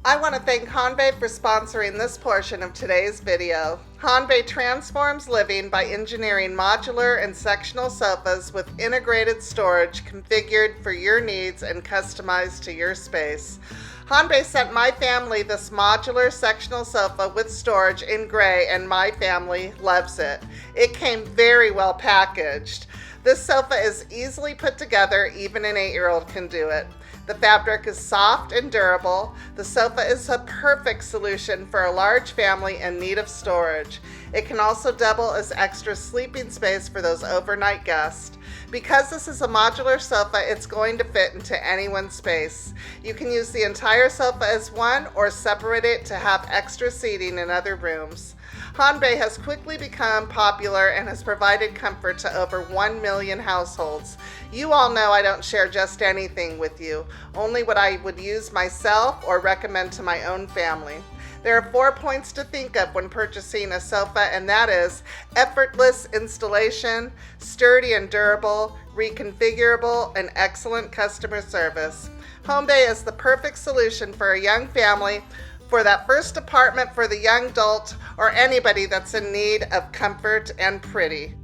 I want to thank Hanbei for sponsoring this portion of today's video. Hanbei transforms living by engineering modular and sectional sofas with integrated storage configured for your needs and customized to your space. Hanbei sent my family this modular sectional sofa with storage in gray, and my family loves it. It came very well packaged. This sofa is easily put together, even an 8-year-old can do it. The fabric is soft and durable. The sofa is a perfect solution for a large family in need of storage. It can also double as extra sleeping space for those overnight guests. Because this is a modular sofa, it's going to fit into anyone's space. You can use the entire sofa as one or separate it to have extra seating in other rooms. Hanbei has quickly become popular and has provided comfort to over 1 million households. You all know I don't share just anything with you, only what I would use myself or recommend to my own family. There are 4 points to think of when purchasing a sofa, and that is effortless installation, sturdy and durable, reconfigurable, and excellent customer service. Hanbei is the perfect solution for a young family, for that first apartment for the young adult, or anybody that's in need of comfort and pretty.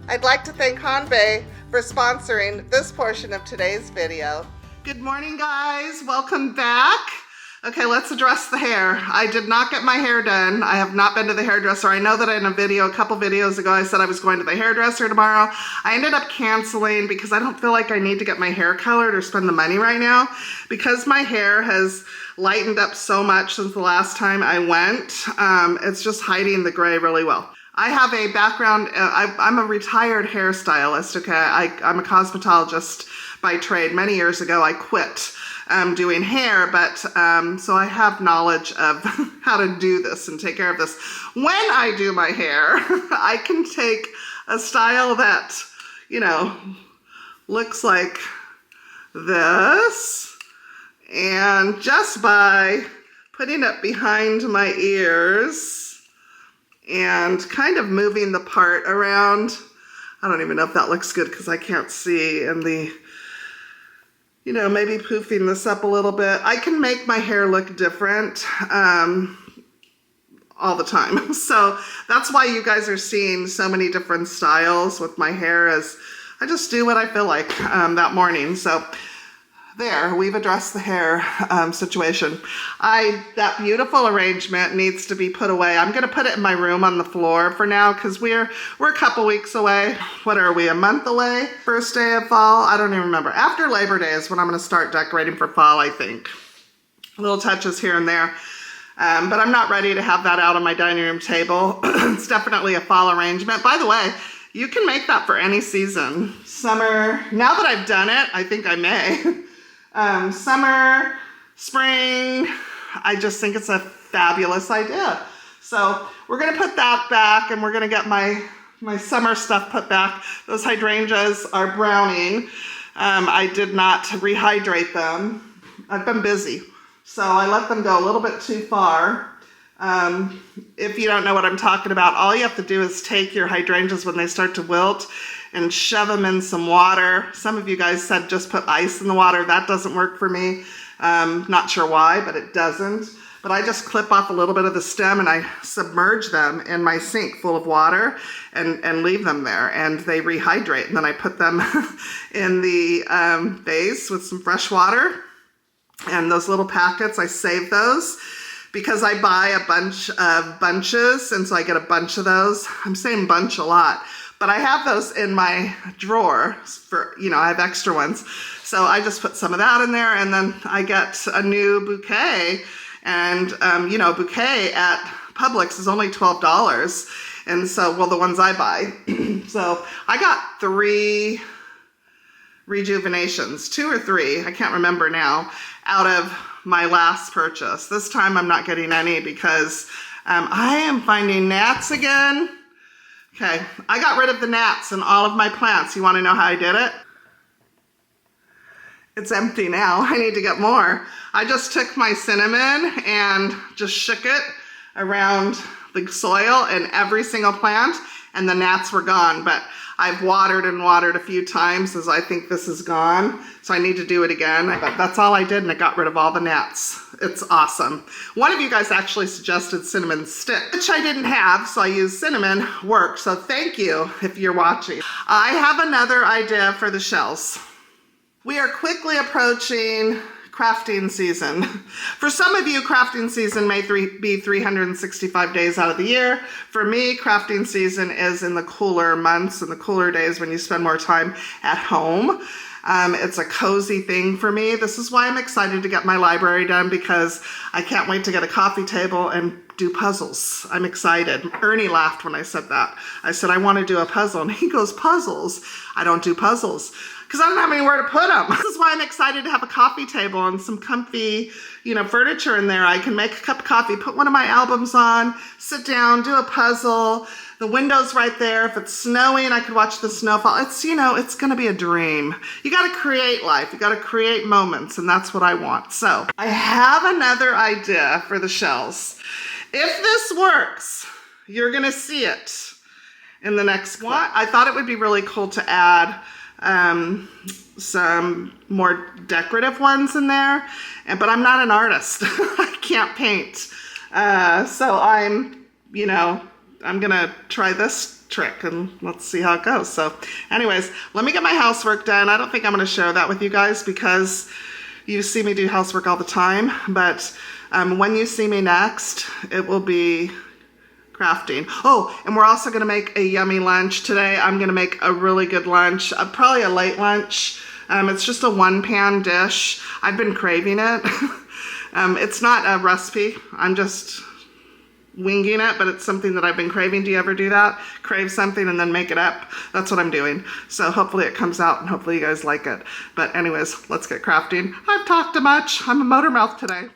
I'd like to thank Hanbei for sponsoring this portion of today's video. Good morning, guys. Welcome back. Okay, let's address the hair. I did not get my hair done. I have not been to the hairdresser. I know that in a couple videos ago, I said I was going to the hairdresser tomorrow. I ended up canceling because I don't feel like I need to get my hair colored or spend the money right now. Because my hair has lightened up so much since the last time I went, it's just hiding the gray really well. I have a background, I'm a retired hairstylist, okay? I'm a cosmetologist by trade. Many years ago, I quit doing hair, but so I have knowledge of how to do this and take care of this. When I do my hair, I can take a style that, you know, looks like this, and just by putting it behind my ears and kind of moving the part around, I don't even know if that looks good because I can't see, and you know, maybe poofing this up a little bit. I can make my hair look different all the time. So that's why you guys are seeing so many different styles with my hair, as I just do what I feel like that morning. So there, we've addressed the hair situation. That beautiful arrangement needs to be put away. I'm gonna put it in my room on the floor for now because we're a couple weeks away. What are we, a month away? First day of fall? I don't even remember. After Labor Day is when I'm gonna start decorating for fall, I think. Little touches here and there. But I'm not ready to have that out on my dining room table. It's definitely a fall arrangement. By the way, you can make that for any season. Summer, now that I've done it, I think I may. Summer, spring, I just think it's a fabulous idea. So we're gonna put that back, and we're gonna get my summer stuff put back. Those hydrangeas are browning. I did not rehydrate them. I've been busy, so I let them go a little bit too far. If you don't know what I'm talking about, all you have to do is take your hydrangeas when they start to wilt and shove them in some water. Some of you guys said just put ice in the water. That doesn't work for me. Not sure why, but it doesn't. But I just clip off a little bit of the stem and I submerge them in my sink full of water and leave them there, and they rehydrate. And then I put them in the vase with some fresh water, and those little packets, I save those because I buy a bunch of bunches, and so I get a bunch of those. I'm saying bunch a lot. But I have those in my drawer for, you know, I have extra ones. So I just put some of that in there, and then I get a new bouquet. And, you know, a bouquet at Publix is only $12. And so, well, the ones I buy. So I got 3 rejuvenations, 2 or 3, I can't remember now, out of my last purchase. This time I'm not getting any because I am finding gnats again. Okay, I got rid of the gnats in all of my plants. You want to know how I did it? It's empty now. I need to get more. I just took my cinnamon and just shook it around the soil in every single plant, and the gnats were gone, but I've watered and watered a few times as I think this is gone. So I need to do it again, but that's all I did and it got rid of all the gnats. It's awesome. One of you guys actually suggested cinnamon stick, which I didn't have, so I used cinnamon. Worked, so thank you if you're watching. I have another idea for the shells. We are quickly approaching crafting season. For some of you, crafting season may be 365 days out of the year. For me, crafting season is in the cooler months and the cooler days when you spend more time at home. It's a cozy thing for me. This is why I'm excited to get my library done, because I can't wait to get a coffee table and do puzzles. I'm excited. Ernie laughed when I said that. I said, I want to do a puzzle. And he goes, puzzles? I don't do puzzles, because I don't have anywhere to put them. This is why I'm excited to have a coffee table and some comfy, furniture in there. I can make a cup of coffee, put one of my albums on, sit down, do a puzzle. The window's right there. If it's snowing, I could watch the snowfall. It's, it's going to be a dream. You got to create life. You got to create moments, and that's what I want. So I have another idea for the shells. If this works, you're going to see it in the next clip. I thought it would be really cool to add some more decorative ones in there, but I'm not an artist. I can't paint. So I'm gonna try this trick and let's see how it goes. So anyways, let me get my housework done. I don't think I'm gonna share that with you guys because you see me do housework all the time, but when you see me next, it will be crafting. Oh, and we're also gonna make a yummy lunch today. I'm gonna make a really good lunch, probably a late lunch. It's just a one-pan dish. I've been craving it. It's not a recipe. I'm just winging it, but it's something that I've been craving. Do you ever do that? Crave something and then make it up? That's what I'm doing. So hopefully it comes out and hopefully you guys like it. But anyways, let's get crafting. I've talked too much. I'm a motor mouth today.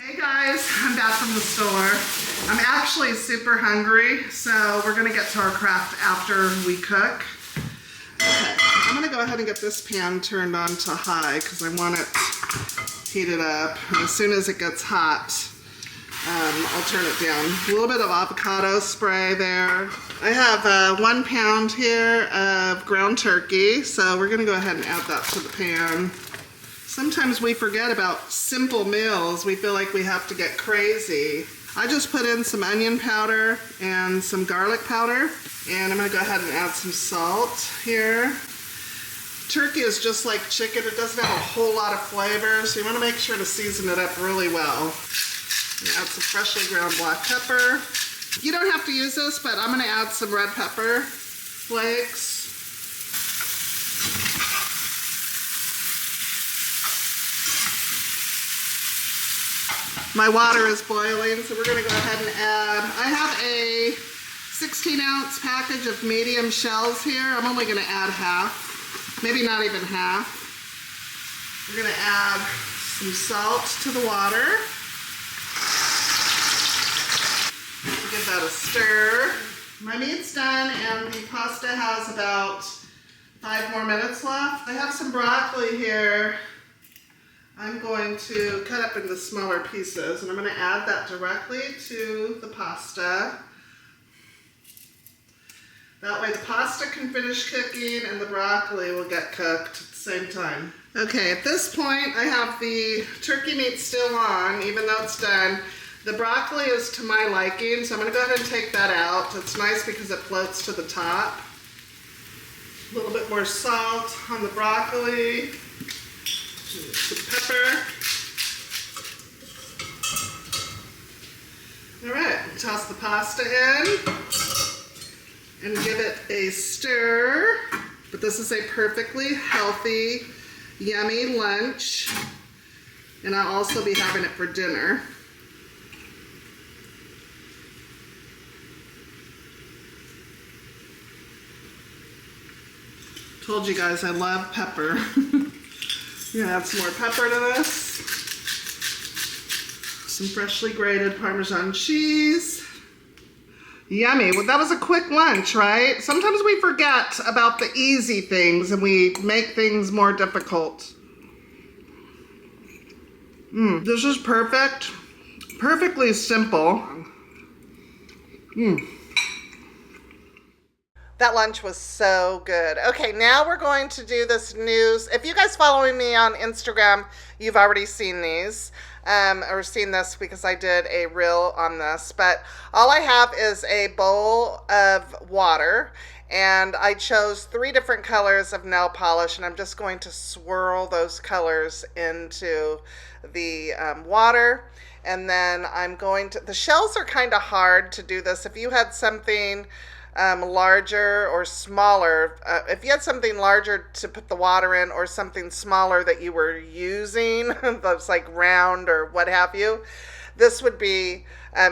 Hey guys, I'm back from the store. I'm actually super hungry, so we're gonna get to our craft after we cook. Okay, I'm gonna go ahead and get this pan turned on to high because I want it heated up. And as soon as it gets hot, I'll turn it down. A little bit of avocado spray there. I have 1 pound here of ground turkey, so we're gonna go ahead and add that to the pan. Sometimes we forget about simple meals. We feel like we have to get crazy. I just put in some onion powder and some garlic powder, and I'm gonna go ahead and add some salt here. Turkey is just like chicken. It doesn't have a whole lot of flavor, so you wanna make sure to season it up really well. Add some freshly ground black pepper. You don't have to use this, but I'm gonna add some red pepper flakes. My water is boiling, so we're gonna go ahead and add, I have a 16-ounce package of medium shells here. I'm only gonna add half, maybe not even half. We're gonna add some salt to the water. Give that a stir. My meat's done and the pasta has about 5 more minutes left. I have some broccoli here. I'm going to cut up into smaller pieces and I'm going to add that directly to the pasta. That way the pasta can finish cooking and the broccoli will get cooked at the same time. Okay, at this point I have the turkey meat still on, even though it's done. The broccoli is to my liking, so I'm going to go ahead and take that out. It's nice because it floats to the top. A little bit more salt on the broccoli. Some pepper. All right, toss the pasta in and give it a stir. But this is a perfectly healthy, yummy lunch, and I'll also be having it for dinner. Told you guys I love pepper. I'm gonna add some more pepper to this. Some freshly grated Parmesan cheese. Yummy. Well, that was a quick lunch, right? Sometimes we forget about the easy things and we make things more difficult. This is perfect. Perfectly simple. That lunch was so good. Okay, now we're going to do this news. If you guys following me on Instagram, you've already seen these or seen this because I did a reel on this. But all I have is a bowl of water, and I chose 3 different colors of nail polish, and I'm just going to swirl those colors into the water. And then I'm going to, the shells are kind of hard to do this. If you had something larger or smaller, if you had something larger to put the water in or something smaller that you were using that's like round or what have you, this would be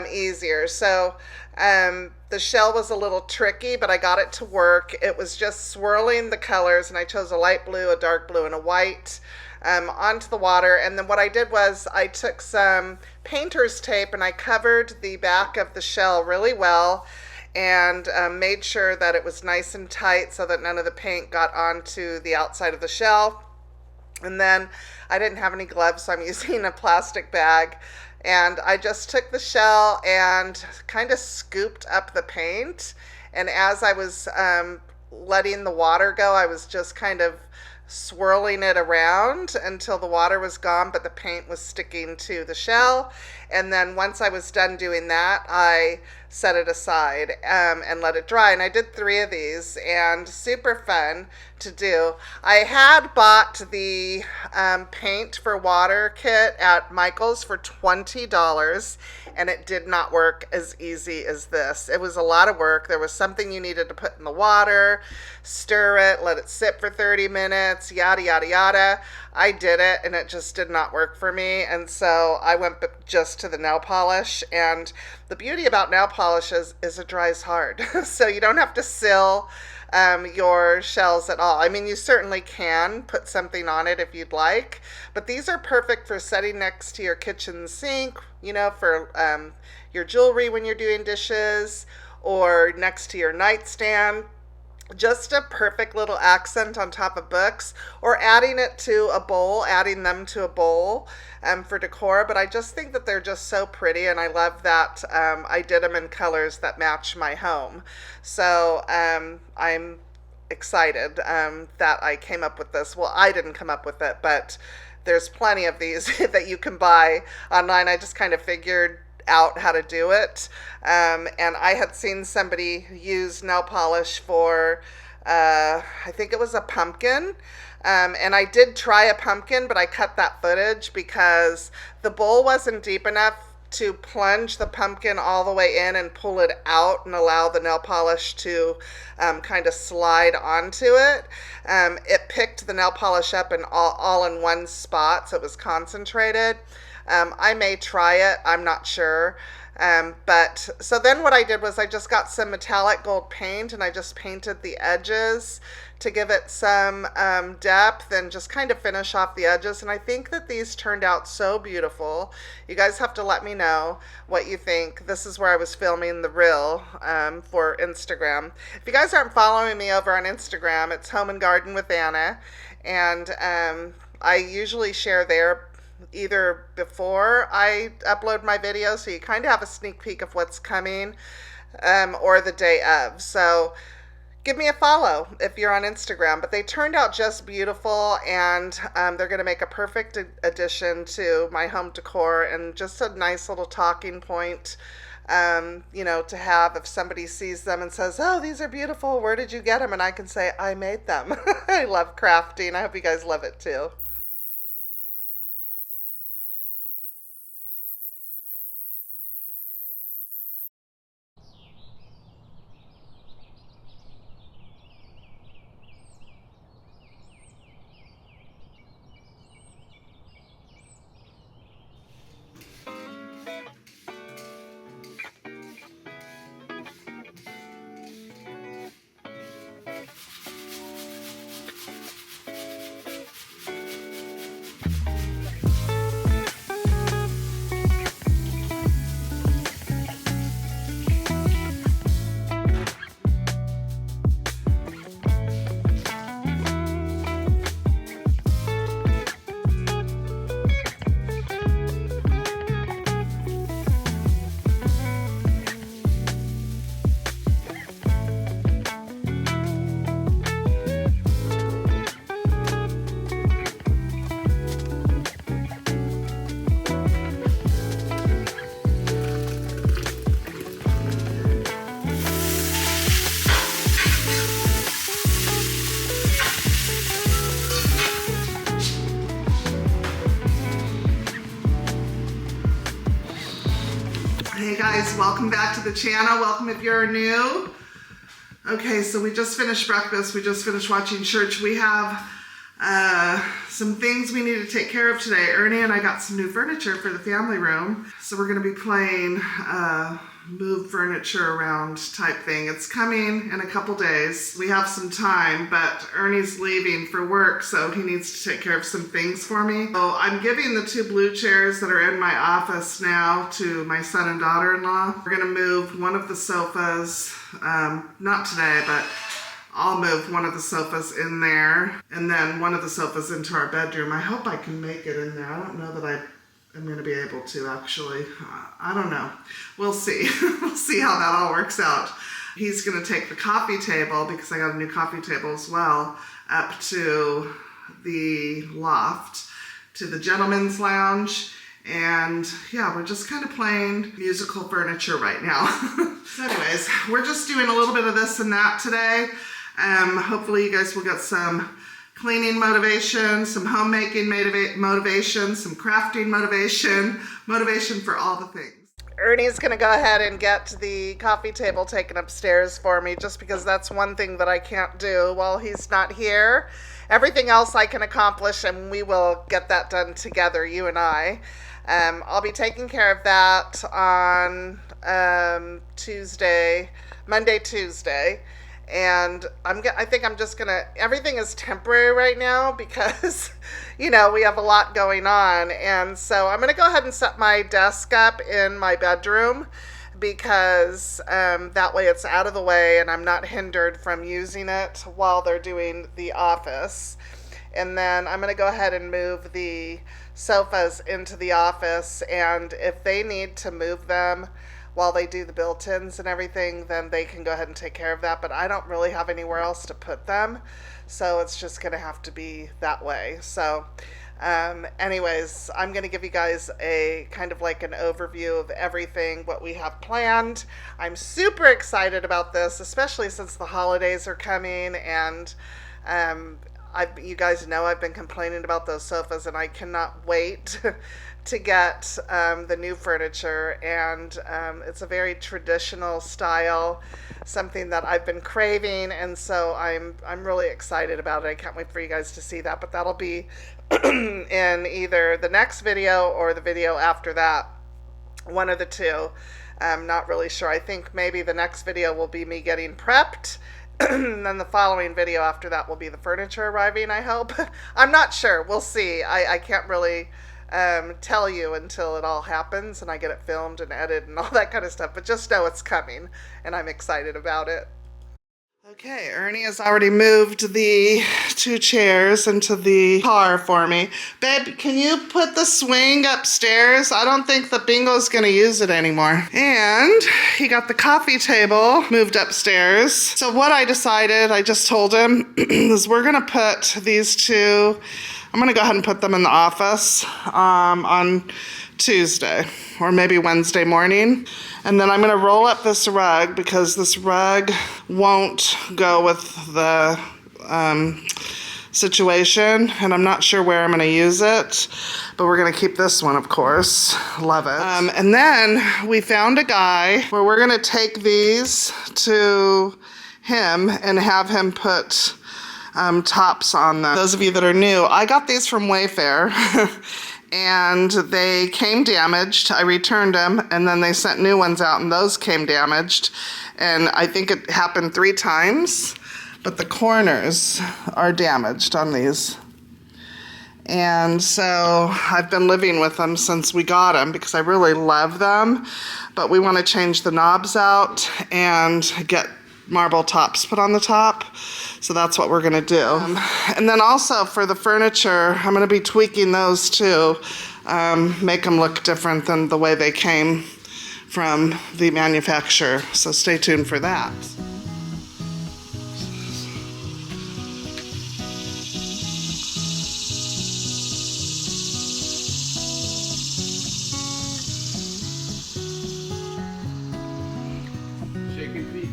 easier. So the shell was a little tricky, but I got it to work. It was just swirling the colors, and I chose a light blue, a dark blue, and a white onto the water. And then what I did was I took some painter's tape and I covered the back of the shell really well, and made sure that it was nice and tight so that none of the paint got onto the outside of the shell. And then I didn't have any gloves, so I'm using a plastic bag. And I just took the shell and kind of scooped up the paint. And as I was letting the water go, I was just kind of swirling it around until the water was gone, but the paint was sticking to the shell. And then once I was done doing that, I set it aside and let it dry. And I did 3 of these, and super fun to do. I had bought the paint for water kit at Michael's for $20, and it did not work as easy as this. It was a lot of work. There was something you needed to put in the water, stir it, let it sit for 30 minutes, yada, yada, yada. I did it, and it just did not work for me. And so I went just to the nail polish. And the beauty about nail polish is it dries hard. So you don't have to seal your shells at all. I mean, you certainly can put something on it if you'd like, but these are perfect for setting next to your kitchen sink, you know, for your jewelry when you're doing dishes, or next to your nightstand. Just a perfect little accent on top of books, or adding them to a bowl for decor. But I just think that they're just so pretty, and I love that I did them in colors that match my home. So I'm excited that I came up with this. Well, I didn't come up with it, but there's plenty of these that you can buy online. I just kind of figured out how to do it. And I had seen somebody use nail polish for, I think it was a pumpkin. And I did try a pumpkin, but I cut that footage because the bowl wasn't deep enough to plunge the pumpkin all the way in and pull it out and allow the nail polish to kind of slide onto it. It picked the nail polish up and all in one spot, so it was concentrated. I may try it, I'm not sure. But so then what I did was I just got some metallic gold paint, and I just painted the edges to give it some depth and just kind of finish off the edges. And I think that these turned out so beautiful. You guys have to let me know what you think. This is where I was filming the reel for Instagram. If you guys aren't following me over on Instagram, it's Home and Garden with Anna. And I usually share there either before I upload my video, so you kind of have a sneak peek of what's coming, or the day of. So give me a follow if you're on Instagram. But they turned out just beautiful, and they're going to make a perfect addition to my home decor, and just a nice little talking point, you know, to have if somebody sees them and says, oh, these are beautiful, where did you get them? And I can say, I made them. I love crafting. I hope you guys love it too. Hey guys, welcome back to the channel. Welcome if you're new. Okay, so we just finished breakfast. We just finished watching church. We have some things we need to take care of today. Ernie and I got some new furniture for the family room. So we're going to be playing move furniture around type thing. It's coming in a couple days. We have some time, but Ernie's leaving for work, so he needs to take care of some things for me. So I'm giving the 2 blue chairs that are in my office now to my son and daughter-in-law. We're going to move one of the sofas, not today, but I'll move one of the sofas in there, and then one of the sofas into our bedroom. I hope I can make it in there. I don't know that I am going to be able to, actually. I don't know. We'll see. We'll see how that all works out. He's going to take the coffee table, because I got a new coffee table as well, up to the loft, to the gentleman's lounge. And yeah, we're just kind of playing musical furniture right now. So anyways, we're just doing a little bit of this and that today. Hopefully you guys will get some cleaning motivation, some homemaking motivation, some crafting motivation for all the things. Ernie's gonna go ahead and get the coffee table taken upstairs for me, just because that's one thing that I can't do while he's not here. Everything else I can accomplish, and we will get that done together, you and I. I'll be taking care of that on Monday, Tuesday. And I think I'm just gonna, everything is temporary right now because, you know, we have a lot going on. And so I'm gonna go ahead and set my desk up in my bedroom, because that way it's out of the way and I'm not hindered from using it while they're doing the office. And then I'm gonna go ahead and move the sofas into the office, and if they need to move them while they do the built-ins and everything, then they can go ahead and take care of that. But I don't really have anywhere else to put them, so it's just gonna have to be that way. So anyways, I'm gonna give you guys a kind of like an overview of everything, what we have planned. I'm super excited about this, especially since the holidays are coming, and you guys know I've been complaining about those sofas, and I cannot wait to get the new furniture. And it's a very traditional style, something that I've been craving, and so I'm really excited about it. I can't wait for you guys to see that, but that'll be in either the next video or the video after that, one of the two. I'm not really sure. I think maybe the next video will be me getting prepped, and then the following video after that will be the furniture arriving, I hope. I'm not sure. We'll see. I can't really tell you until it all happens and I get it filmed and edited and all that kind of stuff, but just know it's coming and I'm excited about it. Okay, Ernie has already moved the 2 chairs into the car for me. Babe, can you put the swing upstairs? I don't think the Bingo's gonna use it anymore. And he got the coffee table moved upstairs. So what I decided, I just told him, is we're gonna put these 2, I'm gonna go ahead and put them in the office on Tuesday or maybe Wednesday morning. And then I'm gonna roll up this rug, because this rug won't go with the situation, and I'm not sure where I'm gonna use it, but we're gonna keep this one, of course. Love it. And then we found a guy where we're gonna take these to him and have him put tops on them. Those of you that are new, I got these from Wayfair and they came damaged. I returned them, and then they sent new ones out, and those came damaged. And I think it happened 3 times, but the corners are damaged on these. And so I've been living with them since we got them, because I really love them, but we want to change the knobs out and get marble tops put on the top. So that's what we're gonna do. And then also for the furniture, I'm gonna be tweaking those too, make them look different than the way they came from the manufacturer. So stay tuned for that. Shaking feet.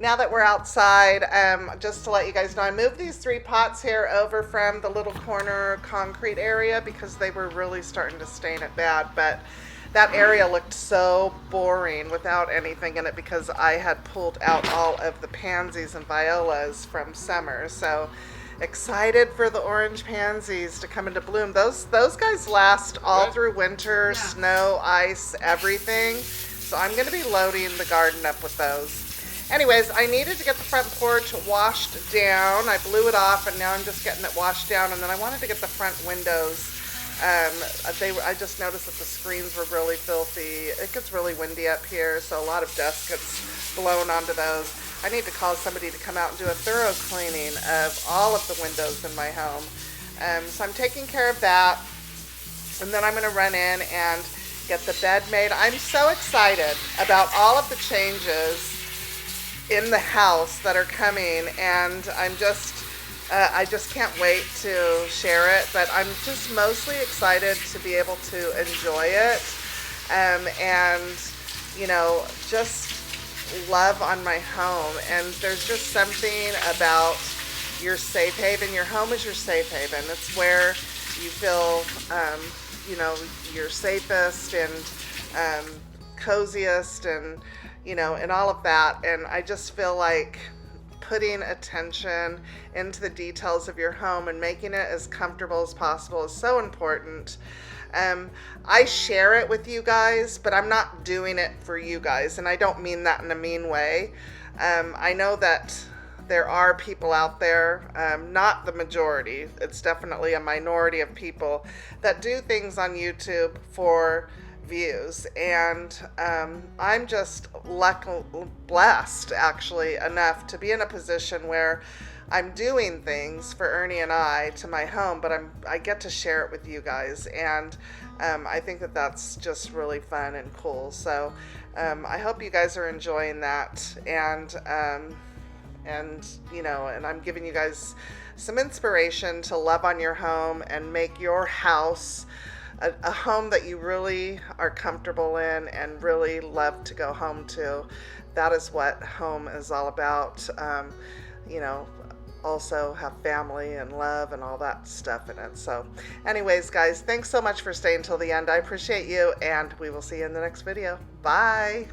now that we're outside, just to let you guys know, I moved these 3 pots here over from the little corner concrete area because they were really starting to stain it bad. But that area looked so boring without anything in it because I had pulled out all of the pansies and violas from summer. So excited for the orange pansies to come into bloom. Those guys last all through winter, snow, ice, everything. So I'm going to be loading the garden up with those. Anyways, I needed to get the front porch washed down. I blew it off and now I'm just getting it washed down. And then I wanted to get the front windows. I just noticed that the screens were really filthy. It gets really windy up here, so a lot of dust gets blown onto those. I need to call somebody to come out and do a thorough cleaning of all of the windows in my home. So I'm taking care of that. And then I'm going to run in and get the bed made. I'm so excited about all of the changes in the house that are coming, and I just can't wait to share it, but I'm just mostly excited to be able to enjoy it, and, you know, just love on my home. And there's just something about your safe haven. Your home is your safe haven. It's where you feel, you know, you're safest and coziest and, you know, and all of that. And I just feel like putting attention into the details of your home and making it as comfortable as possible is so important. I share it with you guys, but I'm not doing it for you guys, and I don't mean that in a mean way. I know that there are people out there, not the majority, it's definitely a minority of people that do things on YouTube for views, and I'm just blessed actually enough to be in a position where I'm doing things for Ernie and I to my home, but I get to share it with you guys, and I think that that's just really fun and cool. So I hope you guys are enjoying that, and you know, and I'm giving you guys some inspiration to love on your home and make your house a home that you really are comfortable in and really love to go home to. That is what home is all about. You know, also have family and love and all that stuff in it. So anyways, guys, thanks so much for staying till the end. I appreciate you, and we will see you in the next video. Bye.